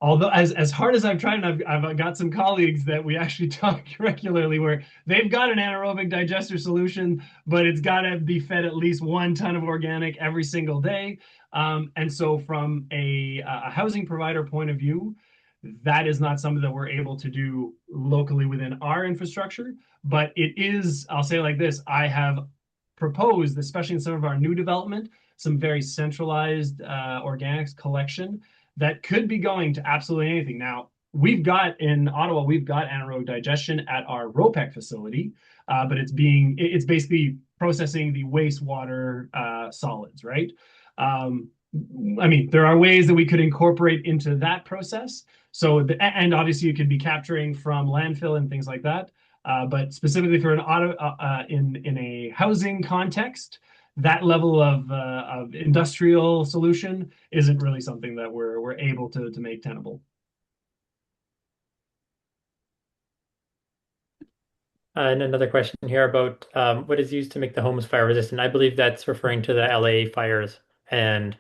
Although, as hard as I've tried, and I've got some colleagues that we actually talk regularly where they've got an anaerobic digester solution, but it's got to be fed at least 1 ton of organic every single day. And so, from a housing provider point of view, that is not something that we're able to do locally within our infrastructure. But it is, I'll say it like this: I have proposed, especially in some of our new development, some very centralized organics collection that could be going to absolutely anything. Now, we've got in Ottawa, we've got anaerobic digestion at our ROPEC facility, but it's basically processing the wastewater solids, right? Um, I mean, there are ways that we could incorporate into that process. And obviously you could be capturing from landfill and things like that. But specifically for an auto in a housing context, that level of industrial solution isn't really something that we're able to make tenable. And another question here about what is used to make the homes fire resistant. I believe that's referring to the LA fires. And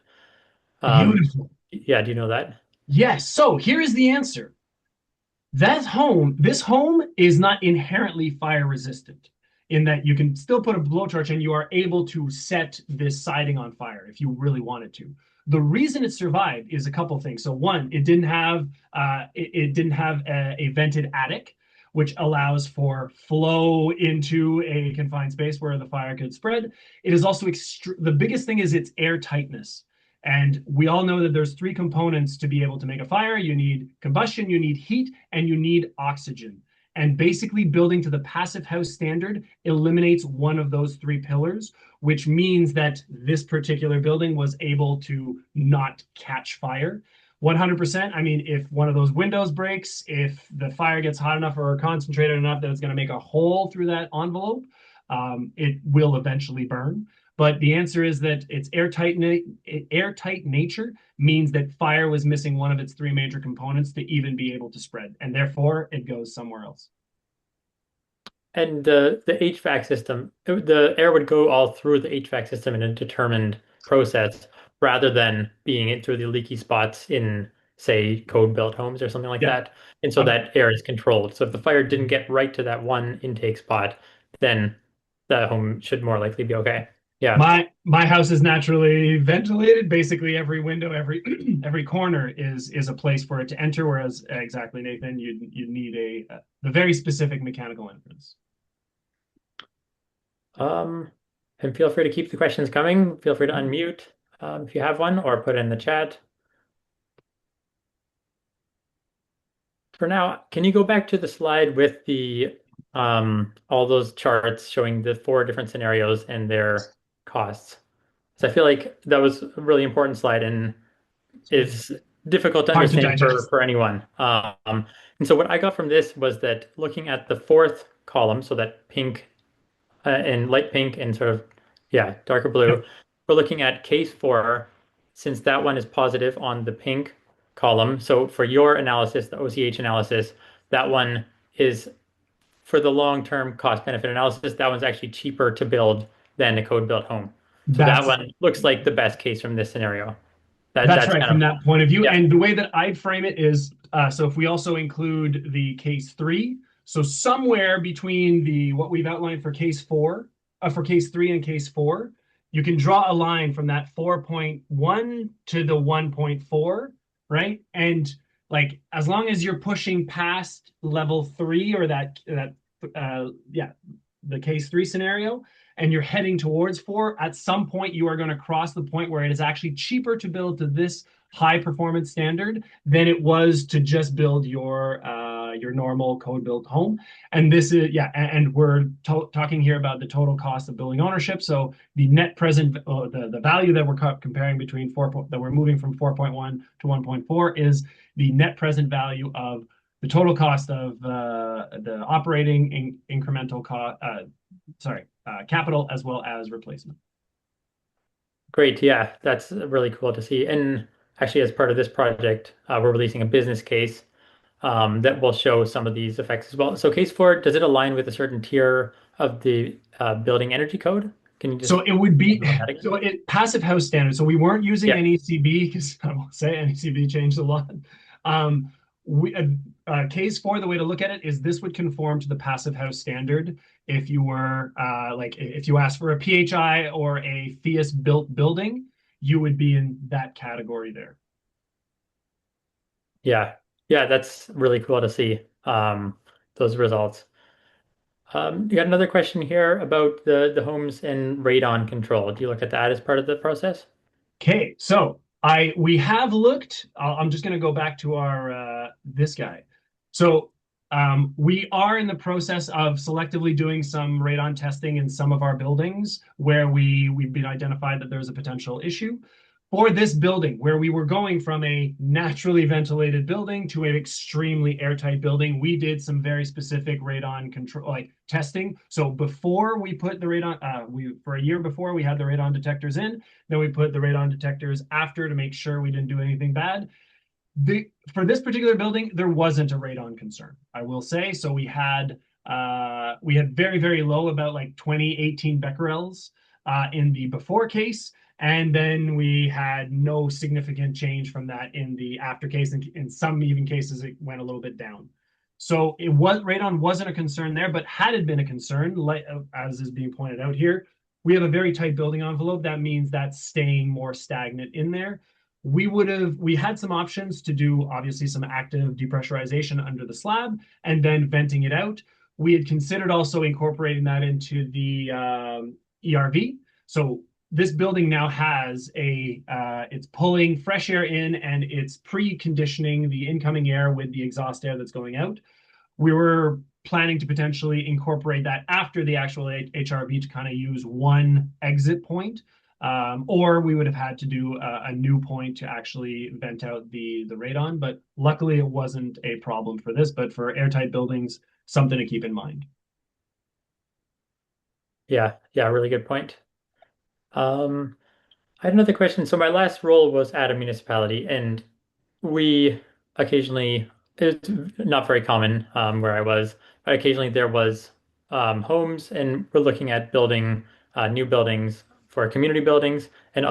um, Beautiful. yeah, do you know that? Yes. So here is the answer. This home is not inherently fire resistant in that you can still put a blowtorch and you are able to set this siding on fire if you really wanted to. The reason it survived is a couple things. So one, it didn't have a vented attic, which allows for flow into a confined space where the fire could spread. It is also the biggest thing is its air tightness. And we all know that there's three components to be able to make a fire. You need combustion, you need heat, and you need oxygen. And basically, building to the passive house standard eliminates one of those three pillars, which means that this particular building was able to not catch fire. 100%. I mean, if one of those windows breaks, if the fire gets hot enough or concentrated enough that it's going to make a hole through that envelope, it will eventually burn. But the answer is that its airtight nature means that fire was missing one of its three major components to even be able to spread, and therefore it goes somewhere else. And the HVAC system, the air would go all through the HVAC system in a determined process rather than being it through the leaky spots in, say, code-built homes or something like Yeah. that. And so Um, that air is controlled. So if the fire didn't get right to that one intake spot, then the home should more likely be okay. Yeah. my house is naturally ventilated. Basically, every window, every every corner is a place for it to enter. Whereas, exactly, Nathan, you need a very specific mechanical entrance. Um, and feel free to keep the questions coming. Feel free to unmute if you have one or put it in the chat. For now, can you go back to the slide with the all those charts showing the four different scenarios and their costs? So I feel like that was a really important slide and is difficult to Hard to understand digest. for anyone. And so what I got from this was that looking at the fourth column, so that pink and light pink and sort of, yeah, darker blue. Yep, We're looking at case four, since that one is positive on the pink column. So for your analysis, the OCH analysis, that one is for the long-term cost benefit analysis, that one's actually cheaper to build than a code built home. So that that's one looks like the best case from this scenario. That's That's right kind from of, that point of view. yeah. And the way that I'd frame it is so if we also include the case three, so somewhere between the what we've outlined for case four, for case three and case four, you can draw a line from that 4.1 to the 1.4, right? And like as long as you're pushing past level three or yeah, the case three scenario, and you're heading towards four, at some point you are going to cross the point where it is actually cheaper to build to this high performance standard than it was to just build your normal code built home. And this is yeah, and we're talking here about the total cost of building ownership. So the net present the value that we're comparing between that we're moving from 4.1 to 1.4 is the net present value of the total cost of the operating incremental cost, capital as well as replacement. Great. Yeah, that's really cool to see. And actually, as part of this project, we're releasing a business case that will show some of these effects as well. So case four, does it align with a certain tier of the building energy code? Can you So just it would be on that again? passive house standard. So we weren't using Yeah. NECB because I won't say NECB changed a lot. Um, case four, the way to look at it is this would conform to the passive house standard. If you were like if you asked for a PHI or a FIAS built building, you would be in that category there. Yeah. Yeah, that's really cool to see those results. You got another question here about the homes and radon control. Do you look at that as part of the process? Okay, so I we have looked. I'm just going to go back to our this guy. So we are in the process of selectively doing some radon testing in some of our buildings where we've been identified that there's a potential issue. For this building, where we were going from a naturally ventilated building to an extremely airtight building, we did some very specific radon control, like testing. So before we put the radon, we for a year before we had the radon detectors in, then we put the radon detectors after to make sure we didn't do anything bad. For this particular building, there wasn't a radon concern, I will say. So we had very low, about like 2018 becquerels in the before case, and then we had no significant change from that in the after case. And in some even cases, it went a little bit down. So it was radon wasn't a concern there, but had it been a concern, like as is being pointed out here, we have a very tight building envelope. That means that's staying more stagnant in there. We had some options to do obviously some active depressurization under the slab and then venting it out. We had considered also incorporating that into the ERV. So this building now has it's pulling fresh air in and it's preconditioning the incoming air with the exhaust air that's going out. We were planning to potentially incorporate that after the actual HRV to kind of use one exit point. Or we would have had to do a new point to actually vent out the radon. But luckily, it wasn't a problem for this. But for airtight buildings, something to keep in mind. Yeah, yeah, really good point. Um, I had another question. So my last role was at a municipality, and we occasionally, it's not very common where I was, but occasionally there was homes, and we're looking at building new buildings for community buildings, and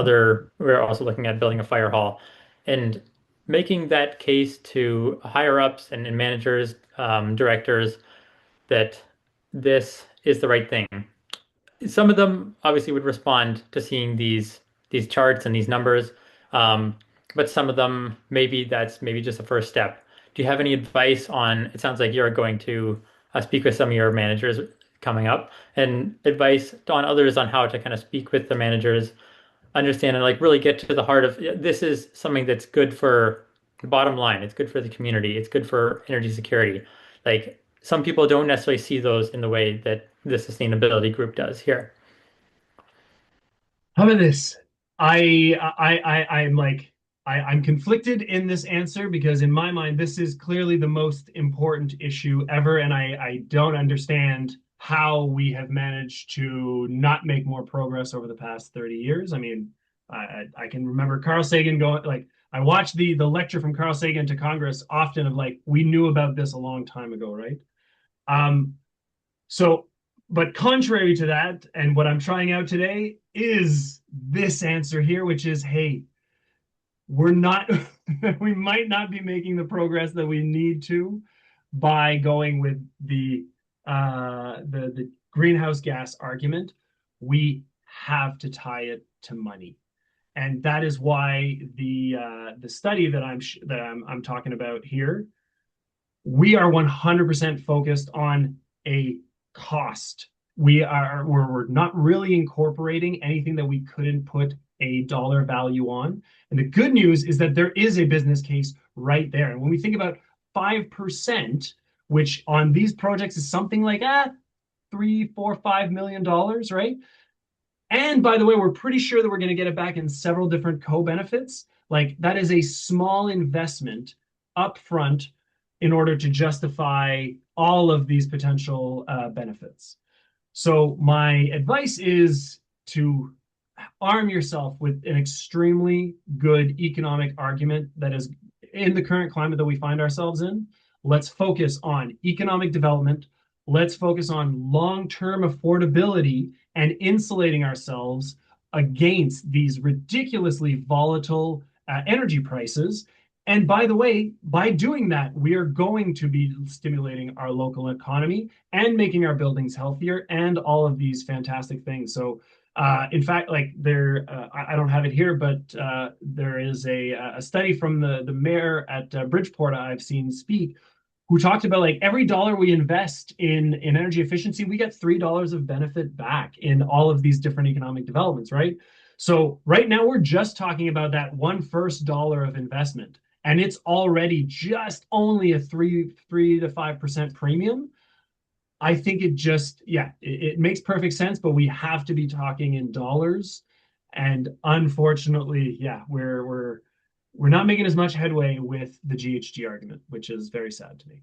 we're also looking at building a fire hall, and making that case to higher ups and managers, directors, that this is the right thing. Some of them obviously would respond to seeing these charts and these numbers, um, but some of them maybe just a first step. Do you have any advice on? It sounds like you're going to speak with some of your managers coming up, and advice on others on how to kind of speak with the managers, understand and like really get to the heart of this is something that's good for the bottom line. It's good for the community. It's good for energy security. Like some people don't necessarily see those in the way that the sustainability group does here. How about this? I'm like I'm conflicted in this answer because in my mind this is clearly the most important issue ever, and I don't understand how we have managed to not make more progress over the past 30 years. I mean, I can remember Carl Sagan going like I watched the lecture from Carl Sagan to Congress often of like we knew about this a long time ago, right? Um, so, but contrary to that, and what I'm trying out today is this answer here, which is hey, we're not we might not be making the progress that we need to by going with the greenhouse gas argument. We have to tie it to money, and that is why the study that I'm talking about here, we are 100% focused on a cost. We're not really incorporating anything that we couldn't put a dollar value on. And the good news is that there is a business case right there. And when we think about 5%, which on these projects is something like 3, 4, $5 million, right? And by the way, we're pretty sure that we're going to get it back in several different co-benefits. Like that is a small investment upfront in order to justify all of these potential benefits. So my advice is to arm yourself with an extremely good economic argument that is in the current climate that we find ourselves in. Let's focus on economic development. Let's focus on long-term affordability and insulating ourselves against these ridiculously volatile energy prices. And by the way, by doing that, we are going to be stimulating our local economy and making our buildings healthier and all of these fantastic things. So in fact, like I don't have it here, but there is a study from the mayor at Bridgeport I've seen speak, who talked about like every dollar we invest in energy efficiency, we get $3 of benefit back in all of these different economic developments, right? So right now we're just talking about that one first dollar of investment, and it's already just only a three to 5% premium. I think it just, yeah, it makes perfect sense, but we have to be talking in dollars. And unfortunately, yeah, we're not making as much headway with the GHG argument, which is very sad to me.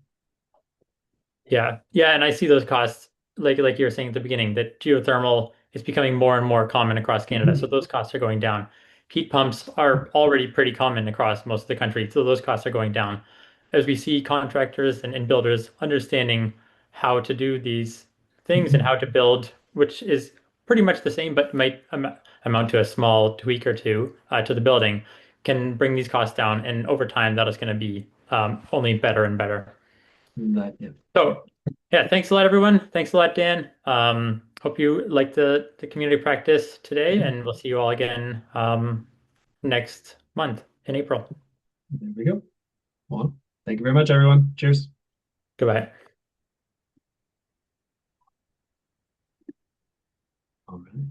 Yeah. Yeah, and I see those costs like you were saying at the beginning, that geothermal is becoming more and more common across Canada. So Mhm. those costs are going down. Heat pumps are already pretty common across most of the country. So those costs are going down. As we see contractors and builders understanding how to do these things and how to build, which is pretty much the same, but might amount to a small tweak or two to the building, can bring these costs down. And over time, that is going to be only better and better. Yeah. So, yeah, thanks a lot, everyone. Thanks a lot, Dan. Hope you liked the community practice today, Yeah, and we'll see you all again next month in April. there we go. Well, thank you very much, everyone. Cheers. Goodbye. All right.